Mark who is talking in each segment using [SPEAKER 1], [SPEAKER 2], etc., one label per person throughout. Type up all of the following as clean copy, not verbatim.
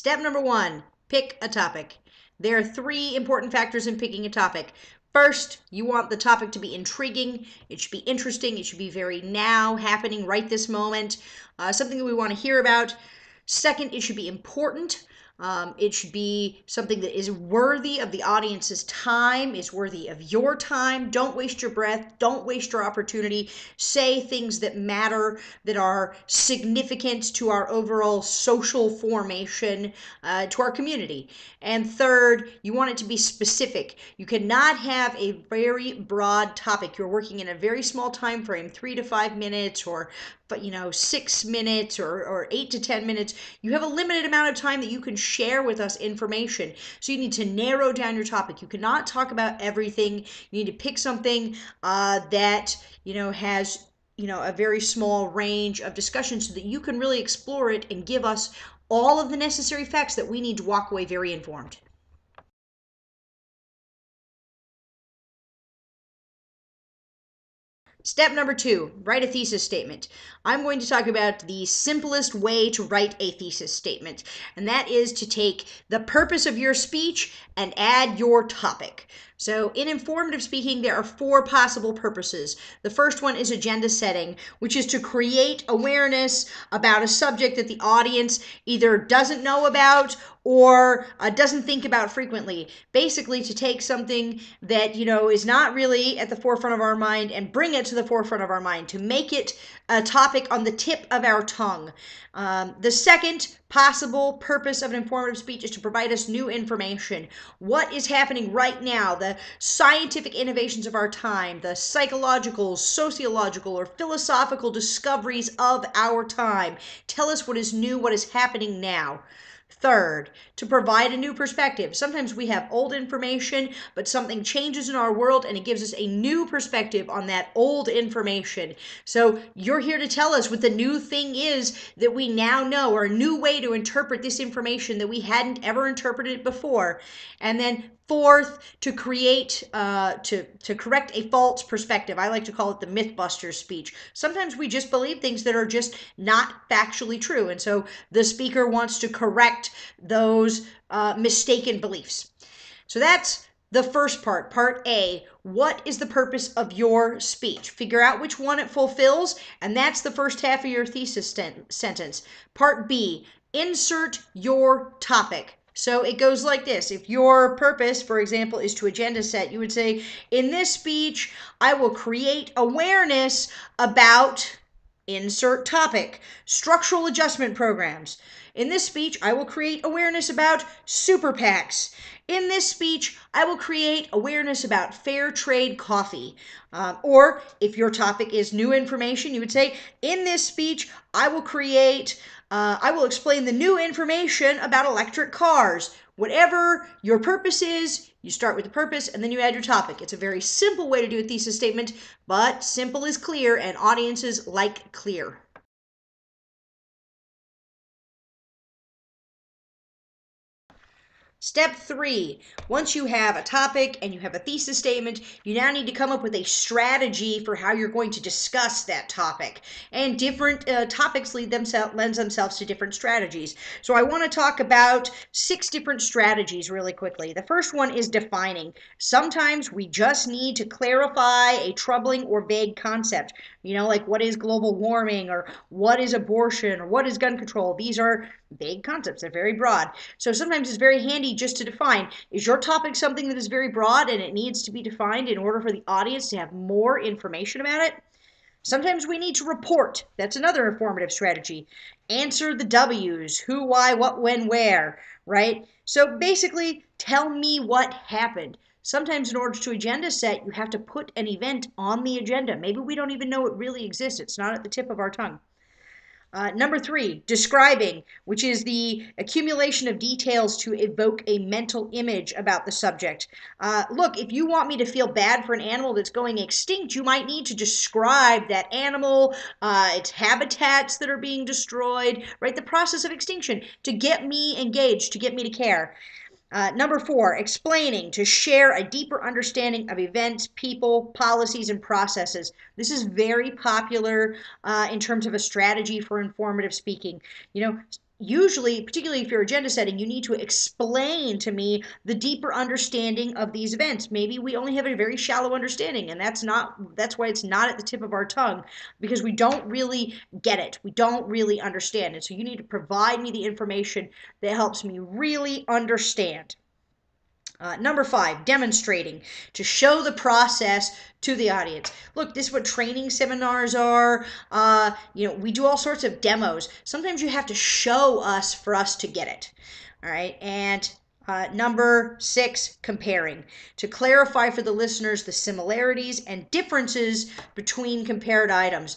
[SPEAKER 1] Step number one, pick a topic. There are three important factors in picking a topic. First, you want the topic to be intriguing. It should be interesting. It should be very now, happening right this moment, something that we want to hear about. Second, it should be important. It should be something that is worthy of the audience's time, is worthy of your time. Don't waste your breath. Don't waste your opportunity. Say things that matter, that are significant to our overall social formation, to our community. And third, you want it to be specific. You cannot have a very broad topic. You're working in a very small time frame, 3 to 5 minutes, or 6 minutes, or 8 to 10 minutes. You have a limited amount of time that you can share with us information. So you need to narrow down your topic. You cannot talk about everything. You need to pick something that has a very small range of discussion so that you can really explore it and give us all of the necessary facts that we need to walk away very informed. Step number two, write a thesis statement. I'm going to talk about the simplest way to write a thesis statement, and that is to take the purpose of your speech and add your topic. So in informative speaking, there are four possible purposes. The first one is agenda setting, which is to create awareness about a subject that the audience either doesn't know about or doesn't think about frequently. Basically, to take something that is not really at the forefront of our mind and bring it to the forefront of our mind, to make it a topic on the tip of our tongue. The second possible purpose of an informative speech is to provide us new information. What is happening right now, the scientific innovations of our time, the psychological, sociological, or philosophical discoveries of our time. Tell us what is new, what is happening now. Third, to provide a new perspective. Sometimes we have old information, but something changes in our world and it gives us a new perspective on that old information. So you're here to tell us what the new thing is that we now know, or a new way to interpret this information that we hadn't ever interpreted before. And then fourth, to create, to correct a false perspective. I like to call it the Mythbusters speech. Sometimes we just believe things that are just not factually true, and so the speaker wants to correct those mistaken beliefs. So that's the first part, part A. What is the purpose of your speech? Figure out which one it fulfills, and that's the first half of your thesis sentence. Part B, insert your topic. So it goes like this. If your purpose, for example, is to agenda set, you would say, in this speech, I will create awareness about, insert topic, structural adjustment programs. In this speech, I will create awareness about super PACs. In this speech, I will create awareness about fair trade coffee. Or if your topic is new information, you would say, in this speech, I will explain the new information about electric cars. Whatever your purpose is, you start with the purpose and then you add your topic. It's a very simple way to do a thesis statement, but simple is clear and audiences like clear. Step 3, once you have a topic and you have a thesis statement, you now need to come up with a strategy for how you're going to discuss that topic. And different topics lend themselves to different strategies. So I want to talk about 6 different strategies really quickly. The first one is defining. Sometimes we just need to clarify a troubling or vague concept. Like what is global warming, or what is abortion, or what is gun control. These are vague concepts. They're very broad. So sometimes it's very handy just to define. Is your topic something that is very broad and it needs to be defined in order for the audience to have more information about it? Sometimes we need to report. That's another informative strategy. Answer the W's, who, why, what, when, where, right? So basically, tell me what happened. Sometimes in order to agenda set, you have to put an event on the agenda. Maybe we don't even know it really exists. It's not at the tip of our tongue. Number 3, describing, which is the accumulation of details to evoke a mental image about the subject. Look, if you want me to feel bad for an animal that's going extinct, you might need to describe that animal, its habitats that are being destroyed, right? The process of extinction to get me engaged, to get me to care. Number 4, explaining, to share a deeper understanding of events, people, policies, and processes. This is very popular in terms of a strategy for informative speaking. usually, particularly if you're agenda setting, you need to explain to me the deeper understanding of these events. Maybe we only have a very shallow understanding, and that's why it's not at the tip of our tongue, because we don't really get it. We don't really understand it. So you need to provide me the information that helps me really understand. Number 5, demonstrating, to show the process to the audience. Look, this is what training seminars are. We do all sorts of demos. Sometimes you have to show us for us to get it. All right. And number 6, comparing, to clarify for the listeners the similarities and differences between compared items.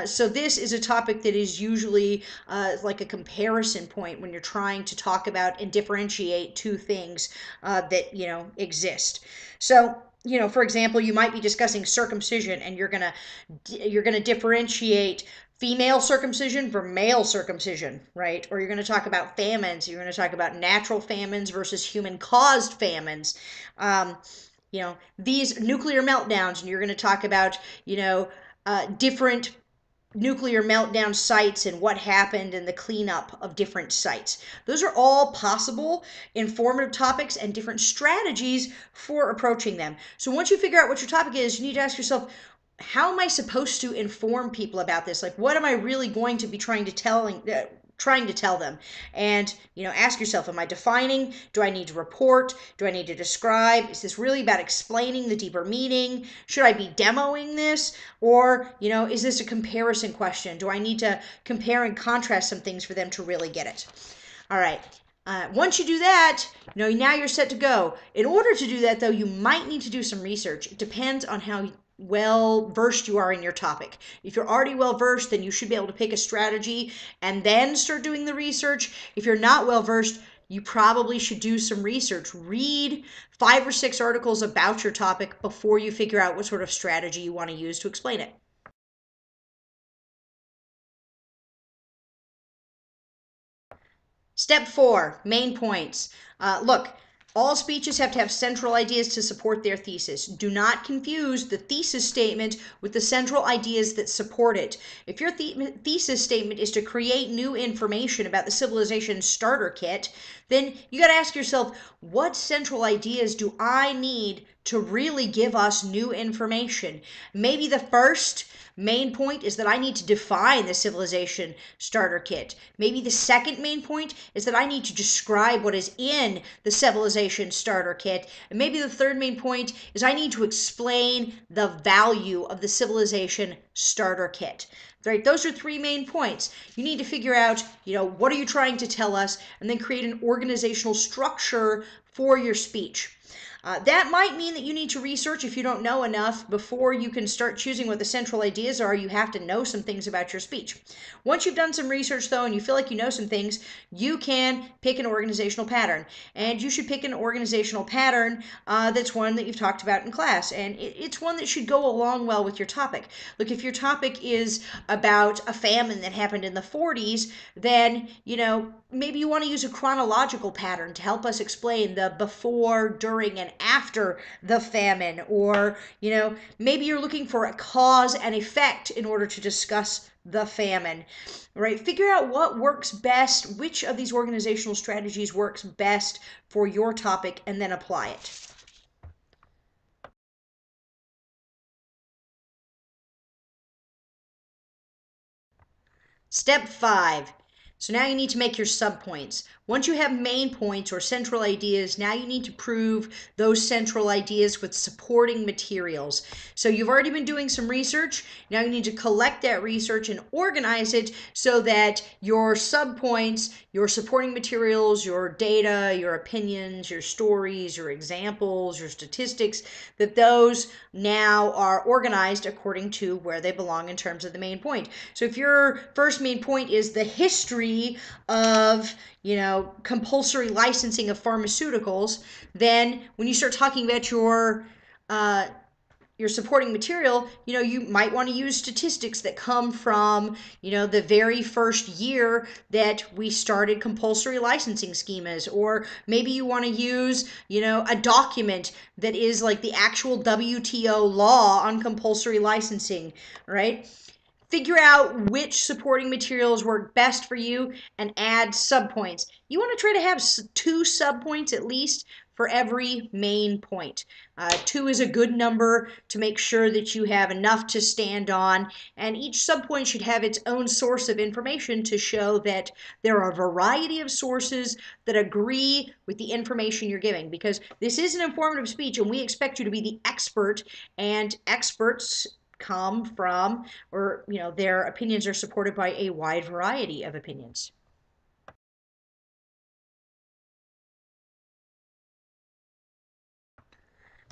[SPEAKER 1] So this is a topic that is usually like a comparison point when you're trying to talk about and differentiate two things that exist. So for example, you might be discussing circumcision, and you're gonna differentiate female circumcision from male circumcision, right? Or you're going to talk about famines. You're going to talk about natural famines versus human-caused famines. These nuclear meltdowns, and you're going to talk about, different nuclear meltdown sites and what happened and the cleanup of different sites. Those are all possible informative topics and different strategies for approaching them. So once you figure out what your topic is, you need to ask yourself, how am I supposed to inform people about this? Like, what am I really going to be trying to tell them? And ask yourself, am I defining? Do I need to report? Do I need to describe? Is this really about explaining the deeper meaning? Should I be demoing this? Or is this a comparison question? Do I need to compare and contrast some things for them to really get it? All right. Once you do that, now you're set to go. In order to do that, though, you might need to do some research. It depends on how well versed you are in your topic. If you're already well versed, then you should be able to pick a strategy and then start doing the research. If you're not well versed, you probably should do some research. Read 5 or 6 articles about your topic before you figure out what sort of strategy you want to use to explain it. Step 4, main points. Look, all speeches have to have central ideas to support their thesis. Do not confuse the thesis statement with the central ideas that support it. If your thesis statement is to create new information about the civilization starter kit, then you got to ask yourself, what central ideas do I need to really give us new information? Maybe the first main point is that I need to define the civilization starter kit. Maybe the second main point is that I need to describe what is in the civilization starter kit. And maybe the third main point is I need to explain the value of the civilization starter kit. Right? Those are 3 main points. You need to figure out, what are you trying to tell us, and then create an organizational structure for your speech. That might mean that you need to research if you don't know enough. Before you can start choosing what the central ideas are, you have to know some things about your speech. Once you've done some research, though, and you feel like you know some things, you can pick an organizational pattern. And you should pick an organizational pattern that's one that you've talked about in class. And it's one that should go along well with your topic. Look, if your topic is about a famine that happened in the 40s, then, maybe you want to use a chronological pattern to help us explain the before, during, and after the famine. Or, maybe you're looking for a cause and effect in order to discuss the famine, right? Figure out what works best, which of these organizational strategies works best for your topic, and then apply it. Step 5. So now you need to make your subpoints. Once you have main points or central ideas, now you need to prove those central ideas with supporting materials. So you've already been doing some research. Now you need to collect that research and organize it so that your subpoints, your supporting materials, your data, your opinions, your stories, your examples, your statistics, that those now are organized according to where they belong in terms of the main point. So if your first main point is the history of compulsory licensing of pharmaceuticals, then when you start talking about your supporting material, you might want to use statistics that come from, the very first year that we started compulsory licensing schemas. Or maybe you want to use, a document that is like the actual WTO law on compulsory licensing, right? Figure out which supporting materials work best for you and add subpoints. You want to try to have 2 subpoints at least for every main point. 2 is a good number to make sure that you have enough to stand on, and each subpoint should have its own source of information to show that there are a variety of sources that agree with the information you're giving, because this is an informative speech and we expect you to be the expert, and experts come from, or their opinions are supported by a wide variety of opinions.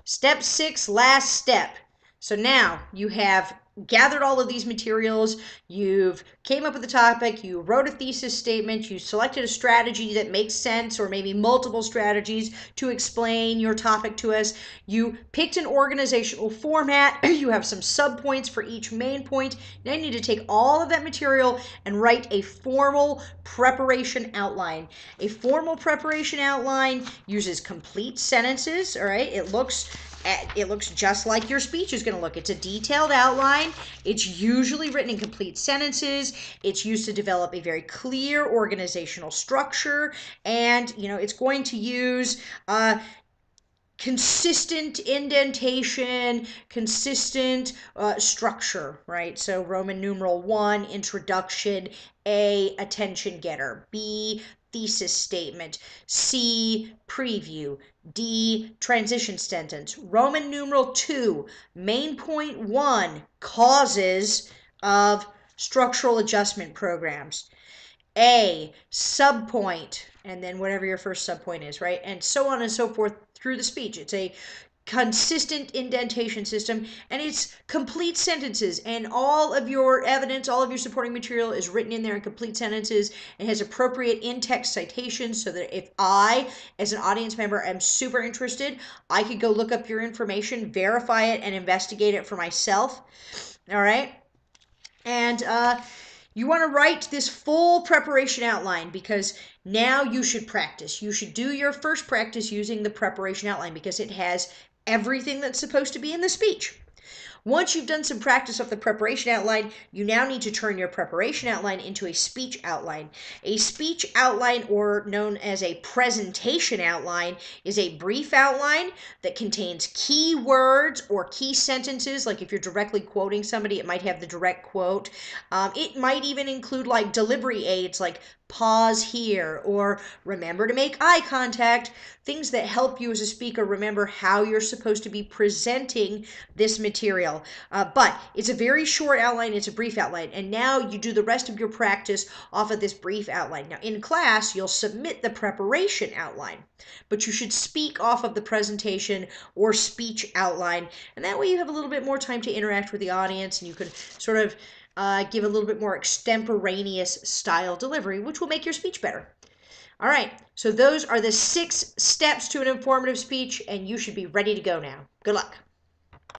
[SPEAKER 1] Step 6, last step. So now you have gathered all of these materials, you've came up with a topic, you wrote a thesis statement, you selected a strategy that makes sense, or maybe multiple strategies to explain your topic to us. You picked an organizational format, you have some subpoints for each main point. Now you need to take all of that material and write a formal preparation outline. A formal preparation outline uses complete sentences, all right? It looks just like your speech is going to look. It's a detailed outline. It's usually written in complete sentences. It's used to develop a very clear organizational structure, and it's going to use consistent indentation, consistent structure, right? So Roman numeral 1, introduction; A, attention getter; B, thesis statement; C, preview; D, transition sentence; Roman numeral 2, main point 1, causes of structural adjustment programs; A, subpoint, and then whatever your first subpoint is, right? And so on and so forth through the speech. It's a consistent indentation system, and it's complete sentences, and all of your evidence, all of your supporting material is written in there in complete sentences and has appropriate in-text citations, so that if I, as an audience member, am super interested, I could go look up your information, verify it, and investigate it for myself. All right? And you want to write this full preparation outline, because now you should practice. You should do your first practice using the preparation outline, because it has everything that's supposed to be in the speech. Once you've done some practice of the preparation outline, you now need to turn your preparation outline into a speech outline. A speech outline, or known as a presentation outline, is a brief outline that contains key words or key sentences. Like if you're directly quoting somebody, it might have the direct quote. It might even include like delivery aids, like pause here, or remember to make eye contact, things that help you as a speaker remember how you're supposed to be presenting this material. But it's a very short outline, it's a brief outline, and now you do the rest of your practice off of this brief outline. Now in class, you'll submit the preparation outline, but you should speak off of the presentation or speech outline, and that way you have a little bit more time to interact with the audience, and you can sort of give a little bit more extemporaneous style delivery, which will make your speech better. All right, so those are the 6 steps to an informative speech, and you should be ready to go now. Good luck.